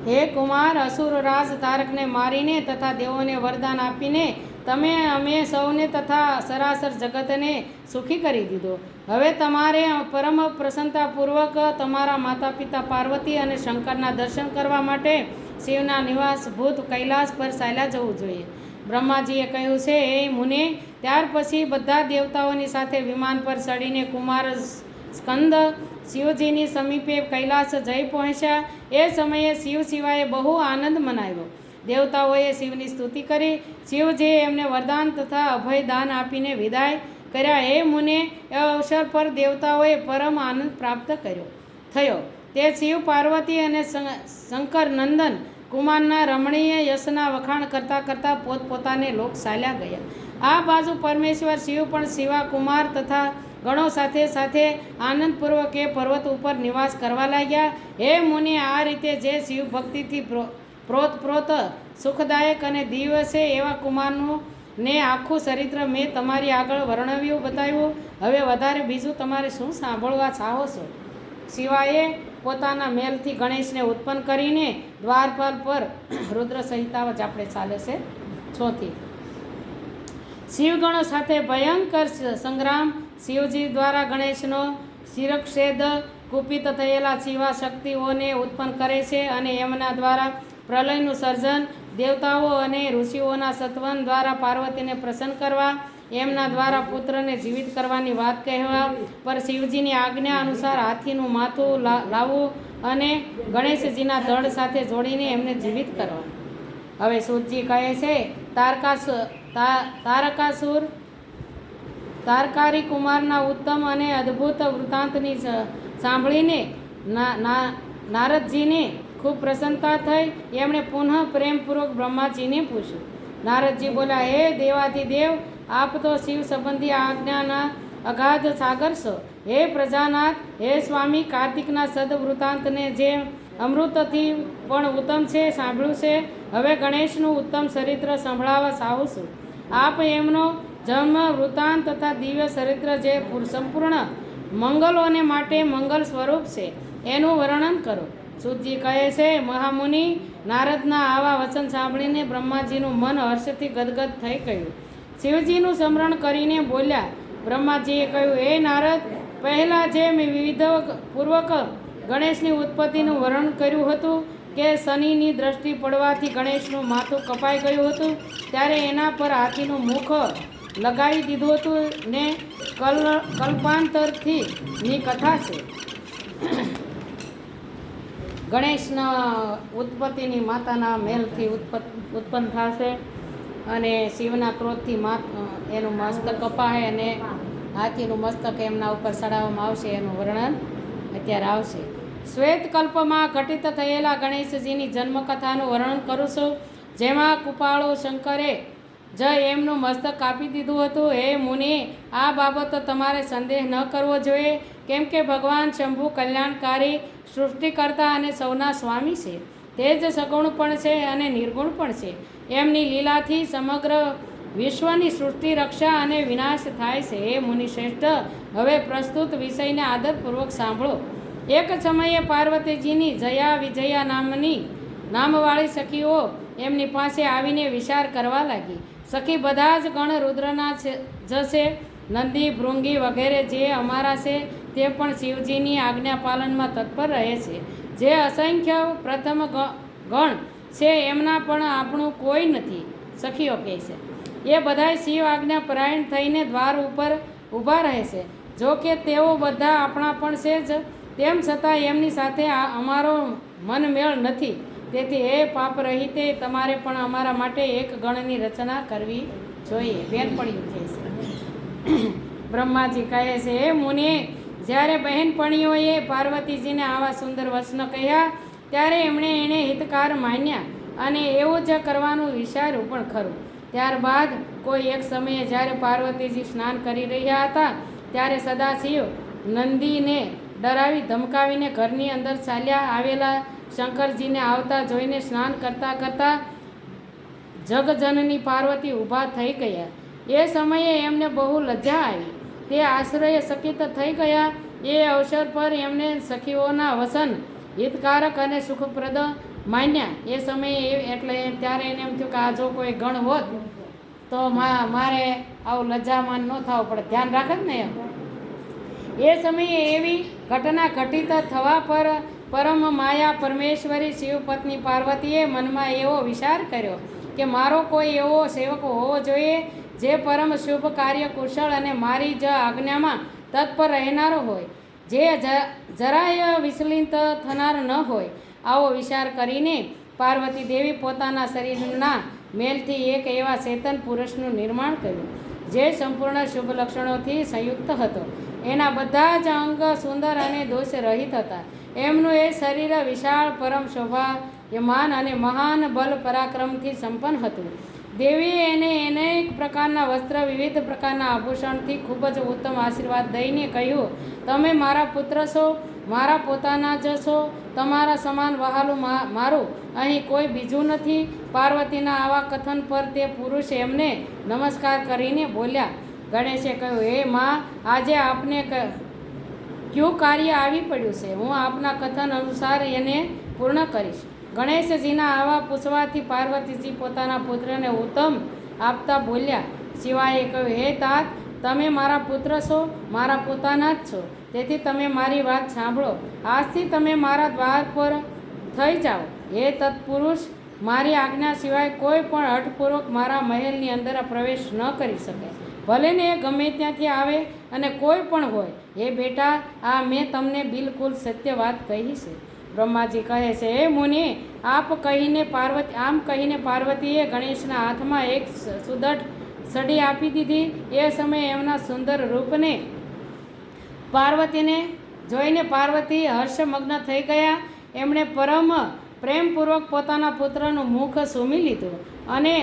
હે કુમાર, અસુર રાજ તારકને મારીને તથા દેવોને વરદાન આપીને તમે અમે સૌને તથા સરાસર જગતને સુખી કરી દીધો. હવે તમારે પરમ પ્રસન્નતાપૂર્વક તમારા માતા પિતા પાર્વતી અને શંકરના દર્શન કરવા માટે શિવના નિવાસભૂત કૈલાસ પર ચાલ્યા જવું જોઈએ. બ્રહ્માજીએ કહ્યું છે, એ મુને. ત્યાર પછી બધા દેવતાઓની સાથે વિમાન પર ચડીને કુમાર સ્કંદ શિવજીની સમીપે કૈલાસ જઈ પહોંચ્યા. એ સમયે શિવ શિવાએ બહુ આનંદ મનાવ્યો. દેવતાઓએ શિવની સ્તુતિ કરી. શિવજીએ એમને વરદાન તથા અભયદાન આપીને વિદાય કર્યા. હે મુને, એ અવસર પર દેવતાઓએ પરમ આનંદ પ્રાપ્ત થયો. તે શિવ પાર્વતી અને શંકર નંદન કુમારના રમણીય યશના વખાણ કરતાં કરતાં પોતપોતાને લોક ચાલ્યા ગયા. આ બાજુ પરમેશ્વર શિવ પણ શિવા કુમાર તથા ગણો સાથે સાથે આનંદપૂર્વક એ પર્વત ઉપર નિવાસ કરવા લાગ્યા. હે મુનિ, આ રીતે જે શિવ ભક્તિથી પ્રોત સુખદાયક અને દિવ્ય છે એવા કુમારનું ને આખું ચરિત્ર મેં તમારી આગળ વર્ણવ્યું, બતાવ્યું. હવે વધારે બીજું તમારે શું સાંભળવા ચાહો છો? શિવાએ પોતાના મેલથી ગણેશને ઉત્પન્ન કરીને દ્વારપાલ પર રુદ્ર સંહિતા જ આપણે ચાલે છે 6 થી. શિવગણો સાથે ભયંકર સંગ્રામ. શિવજી દ્વારા ગણેશનો શિરક્ષેદ કુપિત થયેલા શિવા શક્તિઓને ઉત્પન્ન કરે છે અને એમના દ્વારા પ્રલયનું સર્જન. દેવતાઓ અને ઋષિઓના સત્વન દ્વારા પાર્વતીને પ્રસન્ન કરવા, એમના દ્વારા પુત્રને જીવિત કરવાની વાત કહેવા પર શિવજીની આજ્ઞા અનુસાર હાથીનું માથું લાવવું અને ગણેશજીના ધડ સાથે જોડીને એમને જીવિત કરવા. હવે સૂતજી કહે છે, તારકારી કુમારના ઉત્તમ અને અદ્ભુત વૃત્તાંતની સાંભળીને નારદજીને ખૂબ પ્રસન્નતા થઈ. એમણે પુનઃ પ્રેમપૂર્વક બ્રહ્માજીને પૂછ્યું. નારદજી બોલ્યા, હે દેવાધિદેવ, આપ તો શિવ સંબંધી આજ્ઞાના અગાધ સાગર છો. હે પ્રજાનાથ, હે સ્વામી, કાર્તિકના સદવૃત્તાંતને જે અમૃતથી પણ ઉત્તમ છે સાંભળ્યું છે. હવે ગણેશનું ઉત્તમ ચરિત્ર સંભળાવવા ચાહું છું. આપ એમનો જન્મ વૃત્તાંત તથા દિવ્ય ચરિત્ર જે સંપૂર્ણ મંગલોને માટે મંગલ સ્વરૂપ છે એનું વર્ણન કરો. સૂતજી કહે છે, મહામુનિ, નારદના આવા વચન સાંભળીને બ્રહ્માજીનું મન હર્ષથી ગદગદ થઈ ગયું. શિવજીનું સ્મરણ કરીને બોલ્યા. બ્રહ્માજીએ કહ્યું, હે નારદ, પહેલાં જે મેં વિધિપૂર્વક ગણેશની ઉત્પત્તિનું વર્ણન કર્યું હતું કે શનિની દ્રષ્ટિ પડવાથી ગણેશનું માથું કપાઈ ગયું હતું, ત્યારે એના પર હાથીનું મુખ લગાવી દીધું હતું ને કલ્પાંતરથી ની કથા છે. ગણેશના ઉત્પત્તિની માતાના મેલથી ઉત્પન્ન થશે અને શિવના ક્રોધથી એનું મસ્તક કપાય અને હાથીનું મસ્તક એમના ઉપર ચડાવવામાં આવશે એનું વર્ણન અત્યારે આવશે. શ્વેતકલ્પમાં ઘટિત થયેલા ગણેશજીની જન્મકથાનું વર્ણન કરું છું, જેમાં કૃપાળુ શંકરે જ એમનું મસ્તક કાપી દીધું હતું. હે મુનિ, આ બાબત તમારે સંદેહ ન કરવો જોઈએ, કેમ કે ભગવાન શંભુ કલ્યાણકારી, સૃષ્ટિકર્તા અને સૌના સ્વામી છે. તે જ સગુણ પણ છે અને નિર્ગુણ પણ છે. એમની લીલાથી સમગ્ર વિશ્વની સૃષ્ટિ, રક્ષા અને વિનાશ થાય છે. હે મુનિ શ્રેષ્ઠ, હવે પ્રસ્તુત વિષયને આદરપૂર્વક સાંભળો. એક સમયે પાર્વતીજીની જયા વિજયા નામવાળી સખીઓ એમની પાસે આવીને વિચાર કરવા લાગી. સખી બધા જ ગણ રુદ્રના જશે. નંદી, ભૃંગી વગેરે જે અમારા છે તે પણ શિવજીની આજ્ઞા પાલનમાં તત્પર રહે છે. જે અસંખ્ય પ્રથમ ગણ છે એમના પણ આપણું કોઈ નથી, સખીઓ કહે છે. એ બધાય શિવ આજ્ઞા પરાયણ થઈને દ્વાર ઉપર ઊભા રહે છે. જો કે તેઓ બધા આપણા પણ છે જ, તેમ છતાં એમની સાથે અમારો મનમેળ નથી. તેથી એ પાપ રહિતે તમારે પણ અમારા માટે એક ગણની રચના કરવી જોઈએ. બેનપણીઓ કહે છે. બ્રહ્માજી કહે છે, હે મુનિ, જ્યારે બહેનપણીઓએ પાર્વતીજીને આવા સુંદર વચન કહ્યા ત્યારે એને હિતકાર માન્યા અને એવું જ કરવાનું વિચાર્યું પણ ખરું. ત્યારબાદ કોઈ એક સમયે જ્યારે પાર્વતીજી સ્નાન કરી રહ્યા હતા ત્યારે સદાશિવ નંદીને ડરાવી ધમકાવીને ઘરની અંદર ચાલ્યા આવેલા શંકરજીને આવતા જોઈને સ્નાન કરતાં કરતાં જગજનની પાર્વતી ઊભા થઈ ગયા. એ સમયે એમને બહુ લજ્જા આવી. તે આશ્રય ચકિત થઈ ગયા. એ અવસર પર એમને સખીઓના વચન હિતકારક અને સુખપ્રદ માન્યા. એ સમયે એટલે ત્યારે એને એમ થયું કે આ જો કોઈ ગણ હોત તો મારે આવું લજ્જામાન ન થવું પડે, ધ્યાન રાખે ને એમ. એ સમયે એવી ઘટના ઘટિત થવા પર પરમ માયા પરમેશ્વરી શિવપત્ની પાર્વતીએ મનમાં એવો વિચાર કર્યો કે મારો કોઈ એવો સેવક હોવો જોઈએ જે પરમ શુભ કાર્ય કુશળ અને મારી જ આજ્ઞામાં તત્પર રહેનારો હોય, જે જરાય વિચલિત થનાર ન હોય. આવો વિચાર કરીને પાર્વતી દેવી પોતાના શરીરના મેલથી એક એવા ચેતન પુરુષનું નિર્માણ કર્યું જે સંપૂર્ણ શુભ લક્ષણોથી સંયુક્ત હતો. એના બધા જ અંગ સુંદર અને દોષ રહિત હતા. એમનું એ શરીર વિશાળ, પરમ શોભાયમાન અને મહાન બલ પરાક્રમથી સંપન્ન હતું. દેવીએ એને અનેક પ્રકારના વસ્ત્ર, વિવિધ પ્રકારના આભૂષણથી ખૂબ જ ઉત્તમ આશીર્વાદ દઈને કહ્યું, તમે મારા પુત્ર છો, મારા પોતાના જ છો, તમારા સમાન વહાલું મારું અહીં કોઈ બીજું નથી. પાર્વતીના આવા કથન પર તે પુરુષ એમને નમસ્કાર કરીને બોલ્યા. ગણેશે કહ્યું, હે માં, આજે આપને કયું કાર્ય આવી પડ્યું છે? હું આપના કથન અનુસાર એને પૂર્ણ કરીશ. ગણેશજીના આવા પૂછવાથી પાર્વતીજી પોતાના પુત્રને ઉત્તમ આપતા બોલ્યા. શિવાએ કહ્યું, હે તાત, તમે મારા પુત્ર છો, મારા પોતાના જ છો, તેથી તમે મારી વાત સાંભળો. આજથી તમે મારા દ્વાર પર થઈ જાઓ. હે તત્પુરુષ, મારી આજ્ઞા સિવાય કોઈ પણ હઠપૂર્વક મારા મહેલની અંદર પ્રવેશ ન કરી શકે, ભલે ને એ ગમે ત્યાંથી આવે અને કોઈ પણ હોય. હે બેટા, આ મેં તમને બિલકુલ સત્ય વાત કહી છે. બ્રહ્માજી કહે છે, હે મુનિ, આમ કહીને પાર્વતીએ ગણેશના હાથમાં એક સુદૃઢ છડી આપી દીધી. એ સમયે એમના સુંદર રૂપને પાર્વતીને જોઈને પાર્વતી હર્ષમગ્ન થઈ ગયા. એમણે પરમ પ્રેમપૂર્વક પોતાના પુત્રનું મુખ સૂમી લીધું અને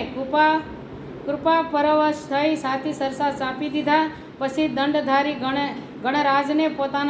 કૃપા પરવશ થઈ સાથી સરસા ચાંપી દીધા. પછી દંડધારી ગણરાજને પોતાના